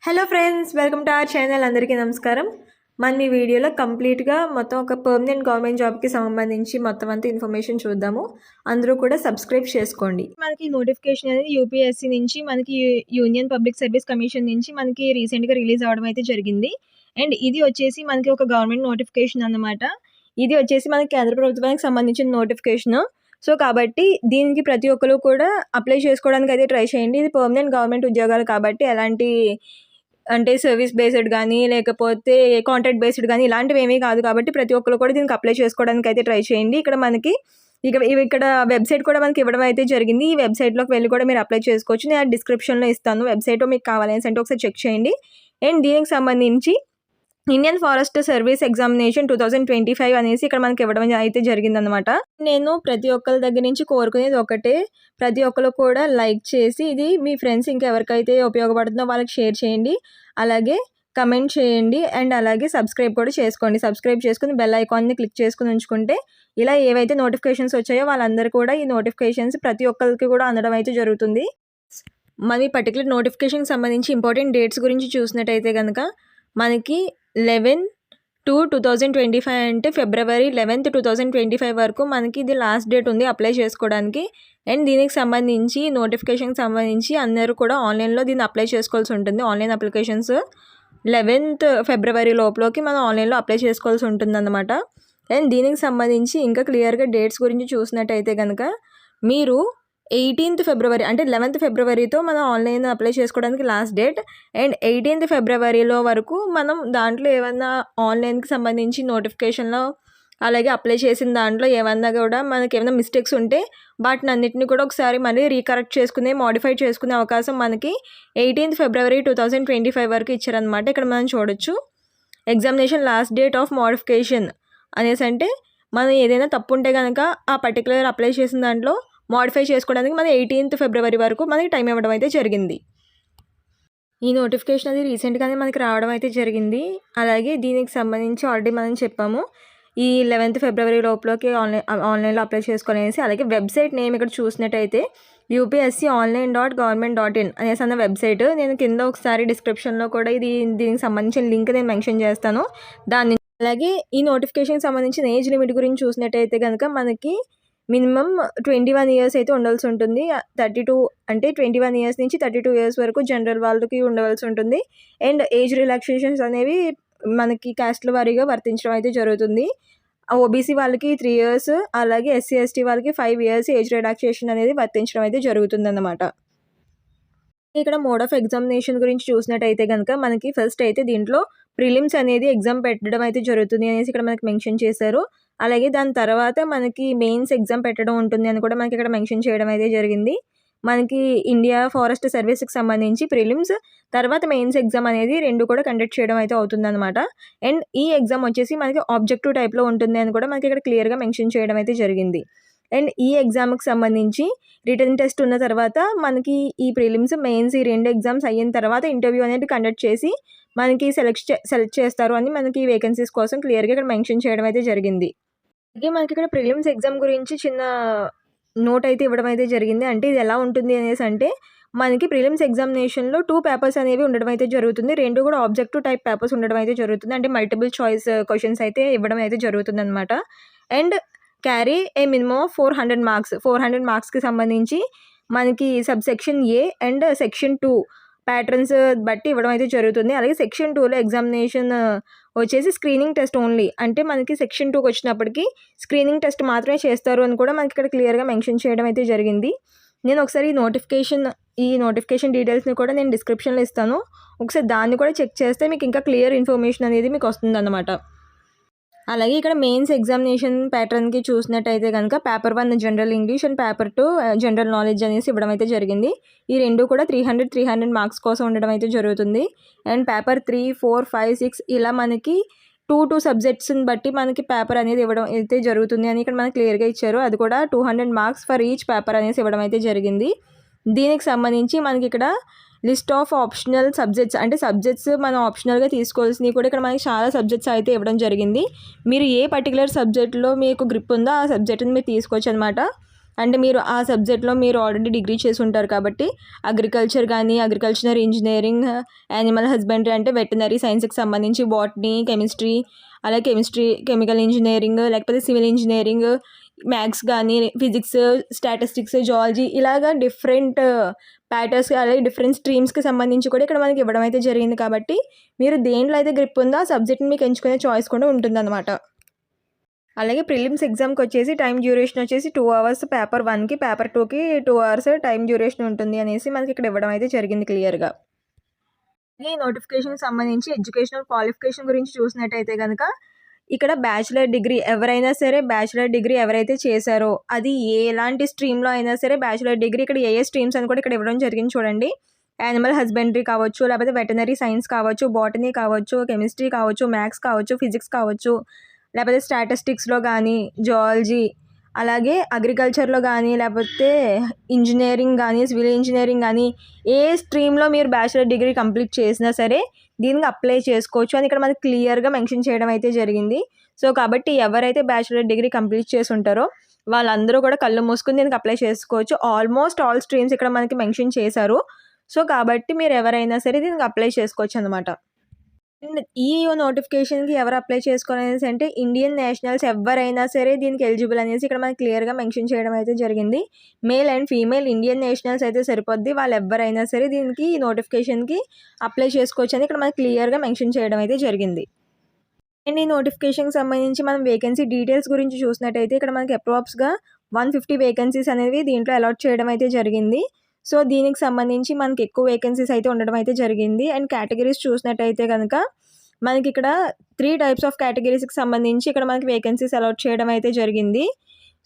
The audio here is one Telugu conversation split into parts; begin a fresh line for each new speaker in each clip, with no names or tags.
Hello friends, welcome to our channel. అందరికీ నమస్కారం. మన ఈ వీడియోలో కంప్లీట్గా మొత్తం ఒక పర్మనెంట్ గవర్నమెంట్ జాబ్కి సంబంధించి మొత్తం అంతా ఇన్ఫర్మేషన్ చూద్దాము. అందరూ కూడా సబ్స్క్రైబ్ చేసుకోండి. మనకి నోటిఫికేషన్ అనేది యూపీఎస్సీ నుంచి, మనకి యూనియన్ పబ్లిక్ సర్వీస్ కమిషన్ నుంచి మనకి రీసెంట్గా రిలీజ్ అవ్వడం అయితే జరిగింది. అండ్ ఇది వచ్చేసి మనకి ఒక గవర్నమెంట్ నోటిఫికేషన్ అన్నమాట. ఇది వచ్చేసి మనకి కేంద్ర ప్రభుత్వానికి సంబంధించిన నోటిఫికేషన్. సో కాబట్టి దీనికి ప్రతి ఒక్కరు కూడా అప్లై చేసుకోవడానికి అయితే ట్రై చేయండి. ఇది పర్మనెంట్ గవర్నమెంట్ ఉద్యోగాలు కాబట్టి ఎలాంటి అంటే సర్వీస్ బేస్డ్ కానీ లేకపోతే కాంట్రాక్ట్ బేస్డ్ కానీ ఇలాంటివి ఏమీ కాదు కాబట్టి ప్రతి ఒక్కరు కూడా దీనికి అప్లై చేసుకోవడానికి అయితే ట్రై చేయండి. ఇక్కడ వెబ్సైట్ కూడా మనకి ఇవ్వడం అయితే జరిగింది. ఈ వెబ్సైట్లోకి వెళ్ళి కూడా మీరు అప్లై చేసుకోవచ్చు. నేను డిస్క్రిప్షన్లో ఇస్తాను వెబ్సైట్, మీకు కావాలని అంటే ఒకసారి చెక్ చేయండి. అండ్ దీనికి సంబంధించి ఇండియన్ ఫారెస్ట్ సర్వీస్ ఎగ్జామినేషన్ 2025 అనేసి ఇక్కడ మనకి ఇవ్వడం అయితే జరిగిందనమాట. నేను ప్రతి ఒక్కరి దగ్గర నుంచి కోరుకునేది ఒకటే, ప్రతి ఒక్కరు కూడా లైక్ చేసి ఇది మీ ఫ్రెండ్స్ ఇంకెవరికైతే ఉపయోగపడుతుందో వాళ్ళకి షేర్ చేయండి, అలాగే కమెంట్ చేయండి, అండ్ అలాగే సబ్స్క్రైబ్ కూడా చేసుకోండి. సబ్స్క్రైబ్ చేసుకుని బెల్ ఐకాన్ని క్లిక్ చేసుకుని ఉంచుకుంటే ఇలా ఏవైతే నోటిఫికేషన్స్ వచ్చాయో వాళ్ళందరూ కూడా ఈ నోటిఫికేషన్స్ ప్రతి ఒక్కరికి కూడా అందడం అయితే జరుగుతుంది. మరి పర్టికులర్ నోటిఫికేషన్కి సంబంధించి ఇంపార్టెంట్ డేట్స్ గురించి చూసినట్టయితే కనుక మనకి 11/2/2025 అంటే February 11th 2025 వరకు మనకి ఇది లాస్ట్ డేట్ ఉంది అప్లై చేసుకోవడానికి. అండ్ దీనికి సంబంధించి నోటిఫికేషన్కి సంబంధించి అందరూ కూడా ఆన్లైన్లో దీన్ని అప్లై చేసుకోవాల్సి ఉంటుంది. ఆన్లైన్ అప్లికేషన్స్ 11th February లోపలికి మనం ఆన్లైన్లో అప్లై చేసుకోవాల్సి ఉంటుందన్నమాట. అండ్ దీనికి సంబంధించి ఇంకా క్లియర్గా డేట్స్ గురించి చూసినట్టయితే కనుక మీరు 18th February అంటే 11th Februaryతో మనం ఆన్లైన్ అప్లై చేసుకోవడానికి లాస్ట్ డేట్. అండ్ 18th Februaryలో వరకు మనం దాంట్లో ఏమన్నా ఆన్లైన్కి సంబంధించి నోటిఫికేషన్లో అలాగే అప్లై చేసిన దాంట్లో ఏమన్నా కూడా మనకి ఏమైనా మిస్టేక్స్ ఉంటే వాటిని అన్నింటినీ కూడా ఒకసారి మళ్ళీ రీకరెక్ట్ చేసుకునే మోడిఫై చేసుకునే అవకాశం మనకి 18th February 2025 వరకు ఇచ్చారనమాట. ఇక్కడ మనం చూడొచ్చు examination last date of modification అనేసి, అంటే మనం ఏదైనా తప్పు ఉంటే కనుక ఆ పర్టికులర్ అప్లై చేసిన దాంట్లో మోడిఫై చేసుకోవడానికి మన 18th February వరకు మనకి టైం ఇవ్వడం అయితే జరిగింది. ఈ నోటిఫికేషన్ అది రీసెంట్గానే మనకి రావడం అయితే జరిగింది. అలాగే దీనికి సంబంధించి ఆల్రెడీ మనం చెప్పాము ఈ 11th February లోపలికి ఆన్లైన్లో అప్లై చేసుకోవాలనేసి. అలాగే వెబ్సైట్ నేమ్ ఇక్కడ చూసినట్టయితే upsconline.government.in అనేసి అన్న వెబ్సైట్. నేను కింద ఒకసారి డిస్క్రిప్షన్లో కూడా దీనికి సంబంధించిన లింక్ నేను మెన్షన్ చేస్తాను దాని. అలాగే ఈ నోటిఫికేషన్కి సంబంధించిన ఏజ్ లిమిట్ గురించి చూసినట్టయితే కనుక మనకి మినిమం 21 years అయితే ఉండాల్సి ఉంటుంది. 32 అంటే 21 years నుంచి 32 years వరకు జనరల్ వాళ్ళకి ఉండవలసి ఉంటుంది. అండ్ ఏజ్ రిలాక్సేషన్స్ అనేవి మనకి క్యాస్ట్ల వారీగా వర్తించడం అయితే జరుగుతుంది. ఓబీసీ వాళ్ళకి 3 years, అలాగే SC ST వాళ్ళకి 5 years ఏజ్ రిలాక్సేషన్ అనేది వర్తించడం అయితే జరుగుతుందన్నమాట. ఇక్కడ మోడ్ ఆఫ్ ఎగ్జామినేషన్ గురించి చూసినట్టయితే కనుక మనకి ఫస్ట్ అయితే దీంట్లో ప్రిలిమ్స్ అనేది ఎగ్జామ్ పెట్టడం అయితే జరుగుతుంది అనేసి ఇక్కడ మనకి మెన్షన్ చేశారు. అలాగే దాని తర్వాత మనకి మెయిన్స్ ఎగ్జామ్ పెట్టడం ఉంటుంది అని కూడా మనకి ఇక్కడ మెన్షన్ చేయడం అయితే జరిగింది. మనకి ఇండియా ఫారెస్ట్ సర్వీస్కి సంబంధించి ప్రిలిమ్స్ తర్వాత మెయిన్స్ ఎగ్జామ్ అనేది రెండు కూడా కండక్ట్ చేయడం అయితే అవుతుందన్నమాట. అండ్ ఈ ఎగ్జామ్ వచ్చేసి మనకి ఆబ్జెక్టివ్ టైప్లో ఉంటుంది అని కూడా మనకి ఇక్కడ క్లియర్గా మెన్షన్ చేయడం అయితే జరిగింది. అండ్ ఈ ఎగ్జామ్కి సంబంధించి రిటర్న్ టెస్ట్ ఉన్న తర్వాత మనకి ఈ ప్రిలిమ్స్ మెయిన్స్ ఈ రెండు ఎగ్జామ్స్ అయిన తర్వాత ఇంటర్వ్యూ అనేది కండక్ట్ చేసి మనకి సెలెక్ట్ చేస్తారు అని మనకి వేకెన్సీస్ కోసం క్లియర్గా ఇక్కడ మెన్షన్ చేయడం అయితే జరిగింది. అలాగే మనకి ఇక్కడ ప్రిలిమ్స్ ఎగ్జామ్ గురించి చిన్న నోట్ అయితే ఇవ్వడం అయితే జరిగింది. అంటే ఇది ఎలా ఉంటుంది అనేసి, అంటే మనకి ప్రిలిమ్స్ ఎగ్జామినేషన్లో 2 పేపర్స్ అనేవి ఉండడం అయితే జరుగుతుంది. రెండు కూడా ఆబ్జెక్టివ్ టైప్ పేపర్స్ ఉండడం అయితే జరుగుతుంది. అంటే మల్టిపుల్ చాయిస్ క్వశ్చన్స్ అయితే ఇవ్వడం అయితే జరుగుతుంది అనమాట. And carry A minimum of 400 marks. 400 మార్క్స్కి సంబంధించి మనకి sub section A and section 2 patterns బట్టి ఇవ్వడం అయితే జరుగుతుంది. అలాగే సెక్షన్ 2లో ఎగ్జామినేషన్ వచ్చేసి స్క్రీనింగ్ టెస్ట్ ఓన్లీ. అంటే మనకి సెక్షన్ 2కి వచ్చినప్పటికీ స్క్రీనింగ్ టెస్ట్ మాత్రమే చేస్తారు అని కూడా మనకి ఇక్కడ క్లియర్గా మెన్షన్ చేయడం అయితే జరిగింది. నేను ఒకసారి ఈ నోటిఫికేషన్ డీటెయిల్స్ని కూడా నేను డిస్క్రిప్షన్లో ఇస్తాను. ఒకసారి దాన్ని కూడా చెక్ చేస్తే మీకు ఇంకా క్లియర్ ఇన్ఫర్మేషన్ అనేది మీకు వస్తుందన్నమాట. అలాగే ఇక్కడ మెయిన్స్ ఎగ్జామినేషన్ ప్యాటర్న్కి చూసినట్టయితే కనుక paper 1 general English and paper 2 general knowledge అనేసి ఇవ్వడం అయితే జరిగింది. ఈ రెండు కూడా 300 మార్క్స్ కోసం ఉండడం అయితే జరుగుతుంది. అండ్ పేపర్ 3, 4, 5, 6 ఇలా మనకి 2 సబ్జెక్ట్స్ని బట్టి మనకి పేపర్ అనేది ఇవ్వడం అయితే జరుగుతుంది అని ఇక్కడ మనకి క్లియర్గా ఇచ్చారు. అది కూడా 200 మార్క్స్ ఫర్ ఈచ్ పేపర్ అనేసి ఇవ్వడం అయితే జరిగింది. దీనికి సంబంధించి మనకి ఇక్కడ లిస్ట్ ఆఫ్ ఆప్షనల్ సబ్జెక్ట్స్, అంటే సబ్జెక్ట్స్ మనం ఆప్షనల్గా తీసుకోవాల్సినవి కూడా ఇక్కడ మనకి చాలా సబ్జెక్ట్స్ అయితే ఇవ్వడం జరిగింది. మీరు ఏ పర్టికులర్ సబ్జెక్ట్లో మీకు గ్రిప్ ఉందో ఆ సబ్జెక్ట్ని మీరు తీసుకోవచ్చు అనమాట. అంటే మీరు ఆ సబ్జెక్ట్లో మీరు ఆల్రెడీ డిగ్రీ చేసి ఉంటారు కాబట్టి అగ్రికల్చర్ కానీ అగ్రికల్చర్ ఇంజనీరింగ్, యానిమల్ హస్బెండరీ అంటే వెటనరీ సైన్స్కి సంబంధించి బాటనీ, కెమిస్ట్రీ, అలాగే కెమికల్ ఇంజనీరింగ్, లేకపోతే సివిల్ ఇంజనీరింగ్, మ్యాథ్స్ కానీ ఫిజిక్స్, స్టాటిస్టిక్స్, జువాలజీ ఇలాగా డిఫరెంట్ ప్యాటర్న్స్ అలాగే డిఫరెంట్ స్ట్రీమ్స్కి సంబంధించి కూడా ఇక్కడ మనకి ఇవ్వడం అయితే జరిగింది. కాబట్టి మీరు దేంట్లో అయితే గ్రిప్ ఉందో ఆ సబ్జెక్ట్ని మీకు ఎంచుకునే చాయిస్ కూడా ఉంటుందన్నమాట. అలాగే ప్రిలిమ్స్ ఎగ్జామ్కి వచ్చేసి టైం డ్యూరేషన్ వచ్చేసి 2 hours పేపర్ 1కి, పేపర్ 2కి 2 hours టైం డ్యూరేషన్ ఉంటుంది అనేసి మనకి ఇక్కడ ఇవ్వడం అయితే జరిగింది క్లియర్గా. ఈ నోటిఫికేషన్కి సంబంధించి ఎడ్యుకేషనల్ క్వాలిఫికేషన్ గురించి చూసినట్టయితే కనుక ఇక్కడ బ్యాచిలర్ డిగ్రీ ఎవరైనా సరే బ్యాచిలర్ డిగ్రీ ఎవరైతే చేశారో అది ఎలాంటి స్ట్రీమ్లో అయినా సరే బ్యాచిలర్ డిగ్రీ ఇక్కడ ఏ స్ట్రీమ్స్ అని కూడా ఇక్కడ ఇవ్వడం జరిగింది చూడండి. యానిమల్ హస్బెండరీ కావచ్చు, లేకపోతే వెటనరీ సైన్స్ కావచ్చు, బాటనీ కావచ్చు, కెమిస్ట్రీ కావచ్చు, మ్యాథ్స్ కావచ్చు, ఫిజిక్స్ కావచ్చు, లేకపోతే స్టాటిస్టిక్స్లో కానీ, జువాలజీ, అలాగే అగ్రికల్చర్లో కానీ, లేకపోతే ఇంజనీరింగ్ కానీ, సివిల్ ఇంజనీరింగ్ కానీ ఏ స్ట్రీమ్లో మీరు బ్యాచిలర్ డిగ్రీ కంప్లీట్ చేసినా సరే దీనికి అప్లై చేసుకోవచ్చు అని ఇక్కడ మనకి క్లియర్గా మెన్షన్ చేయడం అయితే జరిగింది. సో కాబట్టి ఎవరైతే బ్యాచిలర్ డిగ్రీ కంప్లీట్ చేసి ఉంటారో వాళ్ళందరూ కూడా కళ్ళు మూసుకుని దీనికి అప్లై చేసుకోవచ్చు. ఆల్మోస్ట్ ఆల్ స్ట్రీమ్స్ ఇక్కడ మనకి మెన్షన్ చేశారు. సో కాబట్టి మీరు ఎవరైనా సరే దీనికి అప్లై చేసుకోవచ్చు అనమాట. అండ్ ఈ నోటిఫికేషన్కి ఎవరు అప్లై చేసుకోవాలనేసి అంటే ఇండియన్ నేషనల్స్ ఎవరైనా సరే దీనికి ఎలిజిబుల్ అనేసి ఇక్కడ మనకి క్లియర్గా మెన్షన్ చేయడం అయితే జరిగింది. Male and female Indian nationals అయితే సరిపోద్ది, వాళ్ళు ఎవరైనా సరే దీనికి ఈ నోటిఫికేషన్కి అప్లై చేసుకోవచ్చు అని ఇక్కడ మనకి క్లియర్గా మెన్షన్ చేయడం అయితే జరిగింది. అండ్ ఈ నోటిఫికేషన్కి సంబంధించి మనం వేకెన్సీ డీటెయిల్స్ గురించి చూసినట్టయితే ఇక్కడ మనకి అప్రాక్స్గా 150 వేకెన్సీస్ అనేవి దీంట్లో అలాట్ చేయడం అయితే జరిగింది. సో దీనికి సంబంధించి మనకి ఎక్కువ వేకెన్సీస్ అయితే ఉండడం అయితే జరిగింది. అండ్ కేటగిరీస్ చూసినట్టయితే కనుక మనకి ఇక్కడ 3 types ఆఫ్ కేటగిరీస్కి సంబంధించి ఇక్కడ మనకి వేకెన్సీస్ అలాట్ చేయడం అయితే జరిగింది.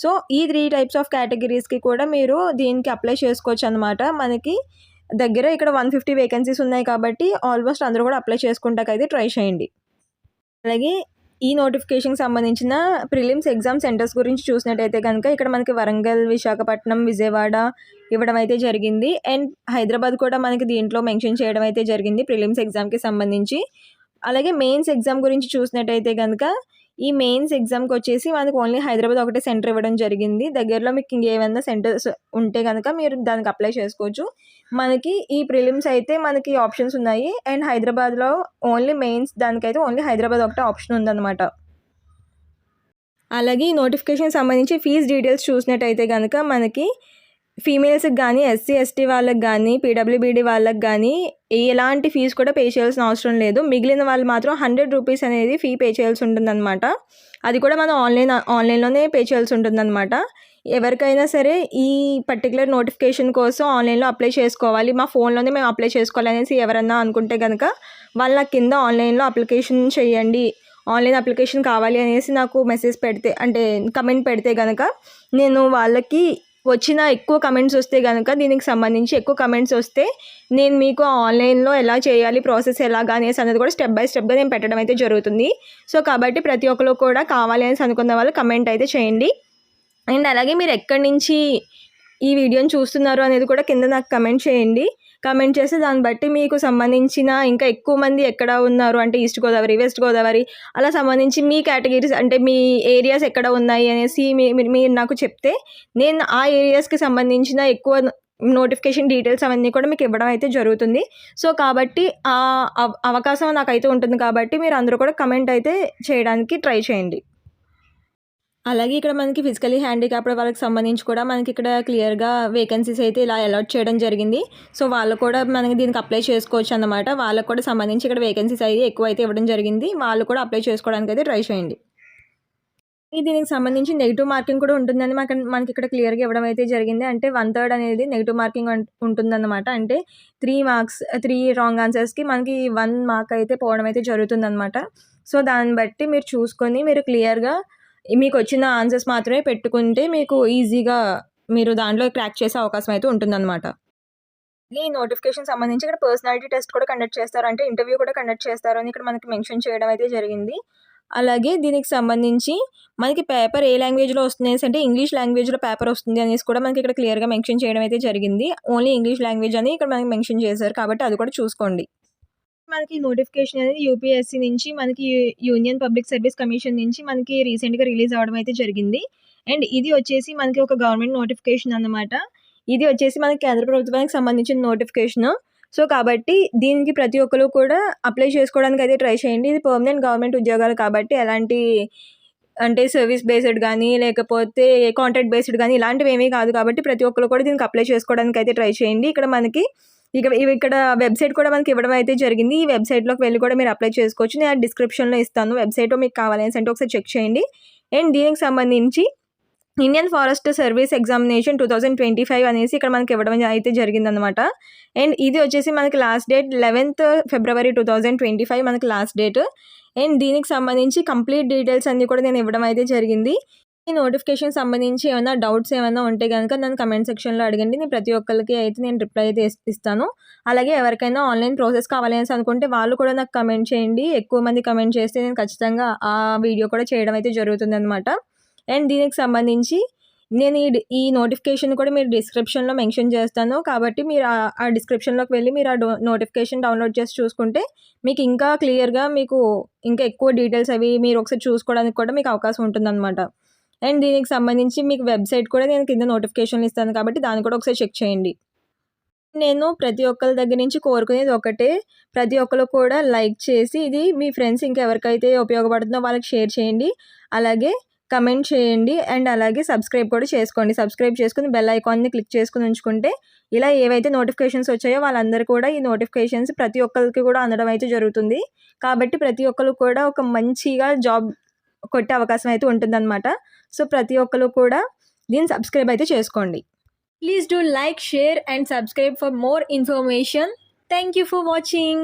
సో ఈ 3 types ఆఫ్ కేటగిరీస్కి కూడా మీరు దీనికి అప్లై చేసుకోవచ్చు అనమాట. మనకి దగ్గర ఇక్కడ 150 వేకెన్సీస్ ఉన్నాయి కాబట్టి ఆల్మోస్ట్ అందరూ కూడా అప్లై చేసుకుంటాకైతే ట్రై చేయండి. అలాగే ఈ నోటిఫికేషన్కి సంబంధించిన ప్రిలిమ్స్ ఎగ్జామ్ సెంటర్స్ గురించి చూసినట్టయితే కనుక ఇక్కడ మనకి వరంగల్, విశాఖపట్నం, విజయవాడ ఇవ్వడం అయితే జరిగింది. అండ్ హైదరాబాద్ కూడా మనకి దీంట్లో మెన్షన్ చేయడం అయితే జరిగింది ప్రిలిమ్స్ ఎగ్జామ్కి సంబంధించి. అలాగే మెయిన్స్ ఎగ్జామ్ గురించి చూసినట్టయితే కనుక ఈ మెయిన్స్ ఎగ్జామ్కి వచ్చేసి మనకి ఓన్లీ హైదరాబాద్ ఒకటే సెంటర్ ఇవ్వడం జరిగింది. దగ్గరలో మీకు ఇంకేమైనా సెంటర్స్ ఉంటే కనుక మీరు దానికి అప్లై చేసుకోవచ్చు. మనకి ఈ ప్రిలిమ్స్ అయితే మనకి ఆప్షన్స్ ఉన్నాయి. అండ్ హైదరాబాద్లో ఓన్లీ మెయిన్స్ దానికైతే ఓన్లీ హైదరాబాద్ ఒకటే ఆప్షన్ ఉందన్నమాట. అలాగే ఈ నోటిఫికేషన్ సంబంధించి ఫీజ్ డీటెయిల్స్ చూసినట్టయితే కనుక మనకి ఫీమేల్స్కి కానీ, ఎస్సీ ఎస్టీ వాళ్ళకి కానీ, పీడబ్ల్యూబీడీ వాళ్ళకి కానీ ఎలాంటి ఫీజు కూడా పే చేయాల్సిన అవసరం లేదు. మిగిలిన వాళ్ళు మాత్రం 100 రూపీస్ అనేది ఫీ పే చేయాల్సి ఉంటుందన్నమాట. అది కూడా మనం ఆన్లైన్లోనే పే చేయాల్సి ఉంటుందన్నమాట. ఎవరికైనా సరే ఈ పర్టికులర్ నోటిఫికేషన్ కోసం ఆన్లైన్లో అప్లై చేసుకోవాలి, మా ఫోన్లోనే మేము అప్లై చేసుకోవాలి అనేసి ఎవరన్నా అనుకుంటే కనుక వాళ్ళ కింద ఆన్లైన్లో అప్లికేషన్ చేయండి, ఆన్లైన్ అప్లికేషన్ కావాలి అనేసి నాకు మెసేజ్ పెడితే అంటే కమెంట్ పెడితే కనుక నేను వాళ్ళకి వచ్చిన ఎక్కువ కమెంట్స్ వస్తే కనుక దీనికి సంబంధించి ఎక్కువ కమెంట్స్ వస్తే నేను మీకు ఆన్లైన్లో ఎలా చేయాలి, ప్రాసెస్ ఎలాగా అనేసి అనేది కూడా స్టెప్ బై స్టెప్గా నేను పెట్టడం అయితే జరుగుతుంది. సో కాబట్టి ప్రతి ఒక్కరు కూడా కావాలి అనేసి అనుకున్న వాళ్ళు కమెంట్ అయితే చేయండి. అండ్ అలాగే మీరు ఎక్కడి నుంచి ఈ వీడియోని చూస్తున్నారు అనేది కూడా కింద నాకు కమెంట్ చేయండి. కమెంట్ చేస్తే దాన్ని బట్టి మీకు సంబంధించిన ఇంకా ఎక్కువ మంది ఎక్కడ ఉన్నారు అంటే ఈస్ట్ గోదావరి, వెస్ట్ గోదావరి అలా సంబంధించి మీ కేటగిరీస్ అంటే మీ ఏరియాస్ ఎక్కడ ఉన్నాయి అనేసి మీరు నాకు చెప్తే నేను ఆ ఏరియాస్కి సంబంధించిన ఎక్కువ నోటిఫికేషన్ డీటెయిల్స్ అవన్నీ కూడా మీకు ఇవ్వడం అయితే జరుగుతుంది. సో కాబట్టి ఆ అవకాశం నాకైతే ఉంటుంది కాబట్టి మీరు అందరూ కూడా కమెంట్ అయితే చేయడానికి ట్రై చేయండి. అలాగే ఇక్కడ మనకి ఫిజికలీ హ్యాండిక్యాప్డ్ వాళ్ళకి సంబంధించి కూడా మనకి ఇక్కడ క్లియర్గా వేకెన్సీస్ అయితే ఇలా అలాట్ చేయడం జరిగింది. సో వాళ్ళు కూడా మనకి దీనికి అప్లై చేసుకోవచ్చు అన్నమాట. వాళ్ళకు కూడా సంబంధించి ఇక్కడ వేకెన్సీస్ అయితే ఎక్కువ అయితే ఇవ్వడం జరిగింది. వాళ్ళు కూడా అప్లై చేసుకోవడానికి అయితే ట్రై చేయండి. దీనికి సంబంధించి నెగిటివ్ మార్కింగ్ కూడా ఉంటుందని మనకి ఇక్కడ క్లియర్గా ఇవ్వడం అయితే జరిగింది. అంటే 1/3 అనేది నెగిటివ్ మార్కింగ్ ఉంటుందన్నమాట. అంటే 3 రాంగ్ ఆన్సర్స్కి మనకి 1 మార్క్ అయితే పోవడం అయితే జరుగుతుందన్నమాట. సో దాన్ని బట్టి మీరు చూసుకొని మీరు క్లియర్గా మీకు వచ్చిన ఆన్సర్స్ మాత్రమే పెట్టుకుంటే మీకు ఈజీగా మీరు దాంట్లో క్రాక్ చేసే అవకాశం అయితే ఉంటుందన్నమాట. ఈ నోటిఫికేషన్ సంబంధించి ఇక్కడ పర్సనాలిటీ టెస్ట్ కూడా కండక్ట్ చేస్తారు, అంటే ఇంటర్వ్యూ కూడా కండక్ట్ చేస్తారు అని ఇక్కడ మనకి మెన్షన్ చేయడం అయితే జరిగింది. అలాగే దీనికి సంబంధించి మనకి పేపర్ ఏ లాంగ్వేజ్లో వస్తుంది అంటే ఇంగ్లీష్ లాంగ్వేజ్లో పేపర్ వస్తుంది అనేసి కూడా మనకి ఇక్కడ క్లియర్గా మెన్షన్ చేయడం అయితే జరిగింది. ఓన్లీ ఇంగ్లీష్ లాంగ్వేజ్ అని ఇక్కడ మనకి మెన్షన్ చేశారు కాబట్టి అది కూడా చూసుకోండి. మనకి నోటిఫికేషన్ అనేది యూపీఎస్సీ నుంచి మనకి యూనియన్ పబ్లిక్ సర్వీస్ కమిషన్ నుంచి మనకి రీసెంట్గా రిలీజ్ అవ్వడం అయితే జరిగింది. అండ్ ఇది వచ్చేసి మనకి ఒక గవర్నమెంట్ నోటిఫికేషన్ అన్నమాట. ఇది వచ్చేసి మనకి కేంద్ర ప్రభుత్వానికి సంబంధించిన నోటిఫికేషను. సో, కాబట్టి దీనికి ప్రతి ఒక్కరు కూడా అప్లై చేసుకోవడానికైతే ట్రై చేయండి. ఇది పర్మనెంట్ గవర్నమెంట్ ఉద్యోగాలు కాబట్టి ఎలాంటి అంటే సర్వీస్ బేస్డ్ గానీ, లేకపోతే కాంట్రాక్ట్ బేస్డ్ గానీ ఇలాంటివేమీ కాదు కాబట్టి ప్రతి ఒక్కరు కూడా దీనికి అప్లై చేసుకోవడానికైతే ట్రై చేయండి. ఇక్కడ వెబ్‌సైట్ కూడా మనకి ఇవ్వడం అయితే జరిగింది. ఈ వెబ్‌సైట్‌లోకి వెళ్లి కూడా మీరు అప్లై చేసుకోవచ్చు. నేను డిస్క్రిప్షన్‌లో ఇస్తాను. వెబ్‌సైట్ మీకు కావాలనేసంటే ఒకసారి చెక్ చేయండి. అండ్ దీనికి సంబంధించి ఇండియన్ ఫారెస్ట్ సర్వీస్ ఎగ్జామినేషన్ 2025 అనేసి ఇక్కడ మనకి ఇవ్వడం అయితే జరిగిందనమాట. అండ్ ఇది వచ్చేసి మనకి లాస్ట్ డేట్ 11th February 2025 మనకి లాస్ట్ డేట్. అండ్ దీనికి సంబంధించి కంప్లీట్ డీటెయిల్స్ అన్నీ కూడా నేను ఇవ్వడం అయితే జరిగింది. ఈ నోటిఫికేషన్ సంబంధించి ఏమైనా డౌట్స్ ఏమైనా ఉంటే కనుక నన్ను కమెంట్ సెక్షన్‌లో అడగండి. నేను ప్రతి ఒక్కరికి అయితే నేను రిప్లై అయితే ఇస్తాను. అలాగే ఎవరికైనా ఆన్‌లైన్ ప్రాసెస్ కావాలి అనేసి అనుకుంటే వాళ్ళు కూడా నాకు కమెంట్ చేయండి. ఎక్కువ మంది కమెంట్ చేస్తే నేను ఖచ్చితంగా ఆ వీడియో కూడా చేయడం అయితే జరుగుతుందనమాట. అండ్ దీనికి సంబంధించి నేను ఈ నోటిఫికేషన్ కూడా మీరు డిస్క్రిప్షన్‌లో మెన్షన్ చేస్తాను. కాబట్టి మీరు ఆ డిస్క్రిప్షన్‌లోకి వెళ్ళి మీరు నోటిఫికేషన్ డౌన్లోడ్ చేసి చూసుకుంటే మీకు ఇంకా క్లియర్‌గా ఇంకా ఎక్కువ డీటెయిల్స్ అవి మీరు ఒకసారి చూసుకోవడానికి కూడా మీకు అవకాశం ఉంటుందన్నమాట. అండ్ దీనికి సంబంధించి మీకు వెబ్‌సైట్ కూడా నేను కింద నోటిఫికేషన్‌లు ఇస్తాను కాబట్టి దాన్ని కూడా ఒకసారి చెక్ చేయండి. నేను ప్రతి ఒక్కరి దగ్గర నుంచి కోరుకునేది ఒకటే, ప్రతి ఒక్కరు కూడా లైక్ చేసి ఇది మీ ఫ్రెండ్స్ ఇంకెవరికైతే ఉపయోగపడుతుందో వాళ్ళకి షేర్ చేయండి. అలాగే కమెంట్ చేయండి. అండ్ అలాగే సబ్స్క్రైబ్ కూడా చేసుకోండి. సబ్స్క్రైబ్ చేసుకొని బెల్ ఐకాన్‌ని క్లిక్ చేసుకొని ఉంచుకుంటే ఇలా ఏవైతే నోటిఫికేషన్స్ వచ్చాయో వాళ్ళందరూ కూడా ఈ నోటిఫికేషన్స్ ప్రతి ఒక్కరికి కూడా అందడం అయితే జరుగుతుంది. కాబట్టి ప్రతి ఒక్కరు కూడా ఒక మంచిగా జాబ్ కొట్టే అవకాశం అయితే ఉంటుందన్నమాట. సో, ప్రతి ఒక్కరు కూడా దీన్ని సబ్స్క్రైబ్ అయితే చేసుకోండి. Please do like, share and subscribe for more information. Thank you for watching.